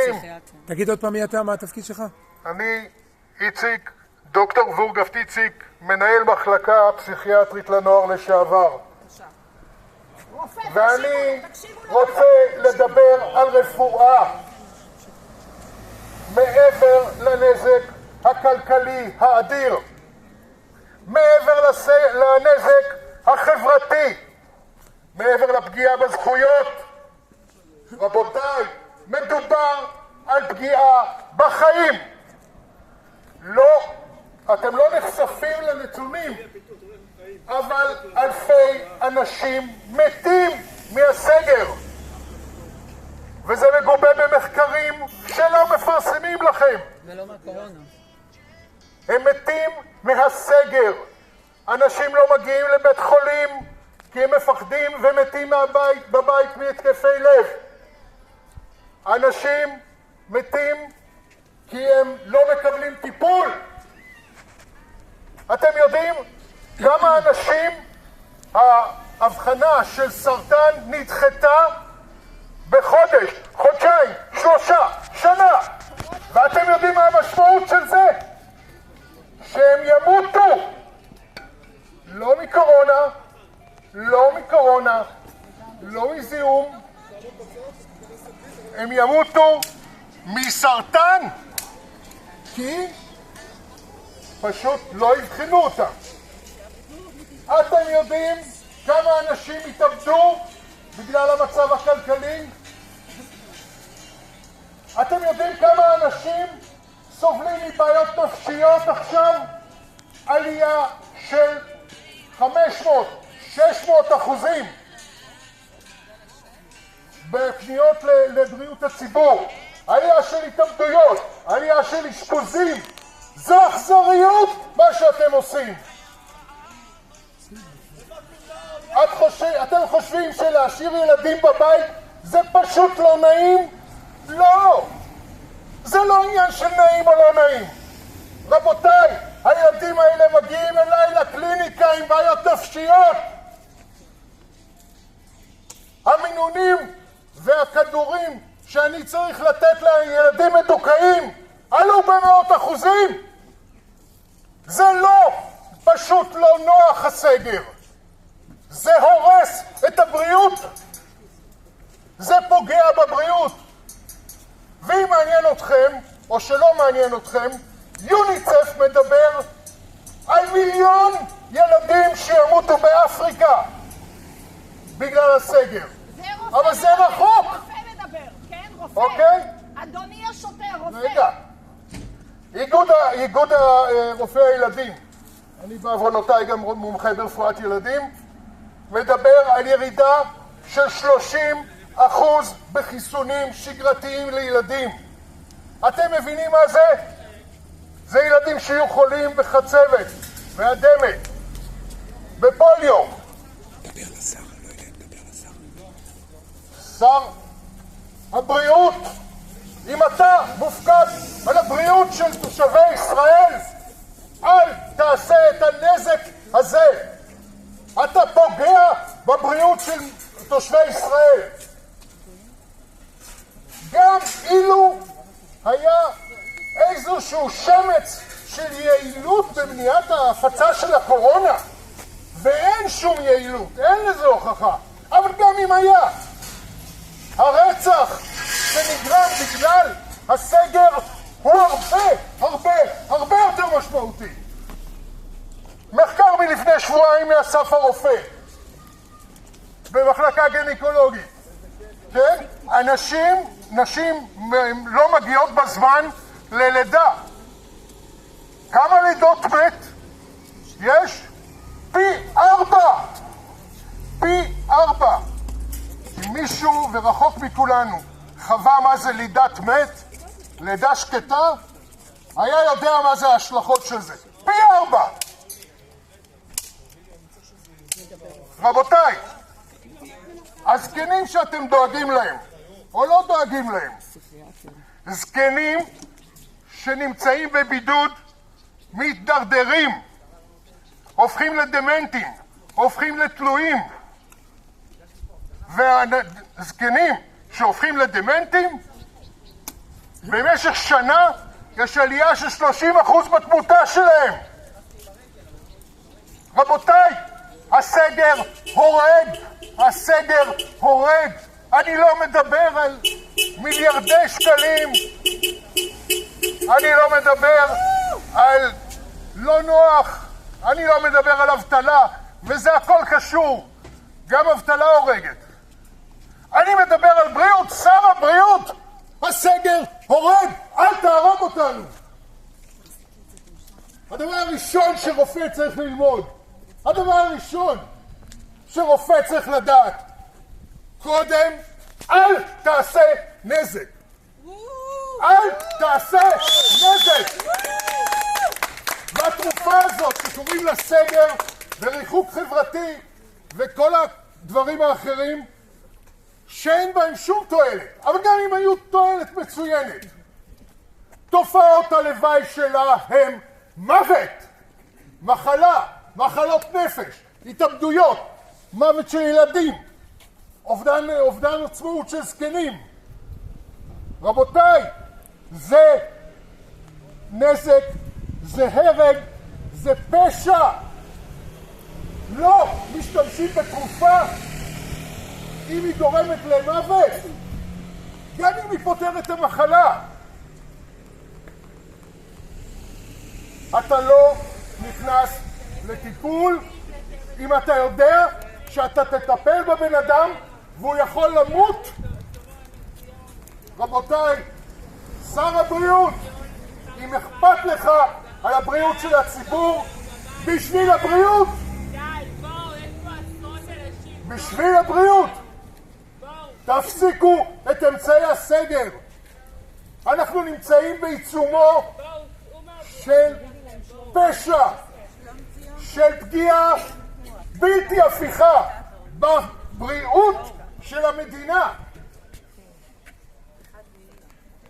ילדים. תגיד עוד פעם מי אתה, מה התפקיד שלך? אני איציק, דוקטור ורגפט איציק, מנהל מחלקה פסיכיאטרית לנוער לשעבר. ואני רוצה לדבר על רפואה מעבר לנזק הכלכלי האדיר, מעבר לנזק החברתי, מעבר לפגיעה בזכויות. רבותיי, מדובר על פגיעה בחיים. לא, אתם לא נחשפים לנתונים, אבל אלפי אנשים מתים מהסגר, וזה מגובה במחקרים שלא מפרסמים לכם. ולא מהקורונה. הם מתים מהסגר. אנשים לא מגיעים לבית חולים כי הם מפחדים ומתים בבית מהתקפי לב. אנשים מתים כי הם לא מקבלים טיפול. אתם יודעים כמה אנשים ההבחנה של סרטן נדחתה בחודש, חודשיים, 3, שנה? ואתם יודעים מה המשמעות של זה? שהם ימותו. לא מקורונה, לא מזיהום, הם ימותו מסרטן, כי פשוט לא יבחנו אותם. אתם יודעים כמה אנשים התאבדו בגלל המצב הכלכלי? אתם יודעים כמה אנשים סובלים מבעיות נפשיות עכשיו? עלייה של 500-600% בפניות לבריאות הציבור, עלייה של התאבדויות, עלייה של אשפוזים. זו אכזריות מה שאתם עושים. אתם חושבים שלהשאיר ילדים בבית זה פשוט לא נעים? לא, זה לא עניין של נעים או לא נעים. רבותיי, הילדים האלה מגיעים אליי לקליניקה עם בעיות נפשיות. המינונים והכדורים שאני צריך לתת לילדים מדוכאים עלו ב100%. זה לא, פשוט לא נוח הסגר. זה הורס את הבריאות. זה פוגע בבריאות. ואם מעניין אתכם, או שלא מעניין אתכם, יוניסף מדבר על 1,000,000 ילדים שימותו באפריקה בגלל הסגר. אבל זה רחוק. רופא מדבר, כן? רופא. אוקיי? אדוני השוטר, רופא. רגע. איגוד רופאי הילדים, אני בעוונותיי גם מומחה ברפואת ילדים, מדבר על ירידה של 30% בחיסונים שגרתיים לילדים. אתם מבינים מה זה? זה ילדים שיהיו חולים בחצבת, באדמת, בפוליו. דבר לשר, לא יודע, דבר לשר. שר הבריאות, אם אתה מופקד על הבריאות של תושבי ישראל, אל תעשה את הנזק הזה. אתה פוגע בבריאות של תושבי ישראל. גם אילו היה איזשהו שמץ של יעילות במניעת ההפצה של הקורונה, ואין שום יעילות, אין לזה הוכחה, אבל גם אם היה, הרצח שנגרם בגלל הסגר הוא הרבה יותר משמעותי. מחקר מלפני שבועיים מאסף הרופא במחלקה גניקולוגית, כן? נשים לא מגיעות בזמן ללידה. כמה לידות מת יש? פי 4. אם מישהו ורחוק מכולנו חווה מה זה לידת מת, לידה שקטה, היה יודע מה זה ההשלכות של זה. פי 4. רבותיי, הזקנים שאתם דואגים להם או לא דואגים להם, זקנים שנמצאים בבידוד מתדרדרים, הופכים לדמנטים, הופכים לתלויים. והזקנים שהופכים לדמנטים במשך שנה יש עלייה של 30% בתמותה שלהם. רבותיי, הסגר הורג, הסגר הורג. אני לא מדבר על מיליארדי שקלים, אני לא מדבר על לא נוח, אני לא מדבר על אבטלה, וזה הכל קשור, גם אבטלה הורגת. אני מדבר על בריאות, שר הבריאות, הסגר הורג, אל תהרוג אותנו. הדבר הראשון שרופא צריך ללמוד, הדבר הראשון שרופא צריך לדעת, קודם, אל תעשה נזק. אל תעשה נזק. והתרופה הזאת שקוראים לה סגר וריחוק חברתי וכל הדברים האחרים שאין בהם שום תועלת, אבל גם אם היו תועלת מצוינת, תופעות הלוואי שלה הם מוות, מחלה, מחלות נפש, התאבדויות, מוות של ילדים, אובדן עצמאות של זקנים. רבותיי, זה נזק, זה הרג, זה פשע. לא משתמשים בתרופה אם היא גורמת למוות, גם אם היא פותרת את המחלה. אתה לא נכנס לטיפול אם אתה יודע שאתה תטפל בבן אדם והוא יכול למות. רבותיי, שר הבריאות, אם אכפת לך על הבריאות של הציבור, בשביל הבריאות, בשביל הבריאות, תפסיקו את אמצעי הסגר. אנחנו נמצאים בעיצומו של פשע, של פגיעה בלתי הפיכה בבריאות של המדינה.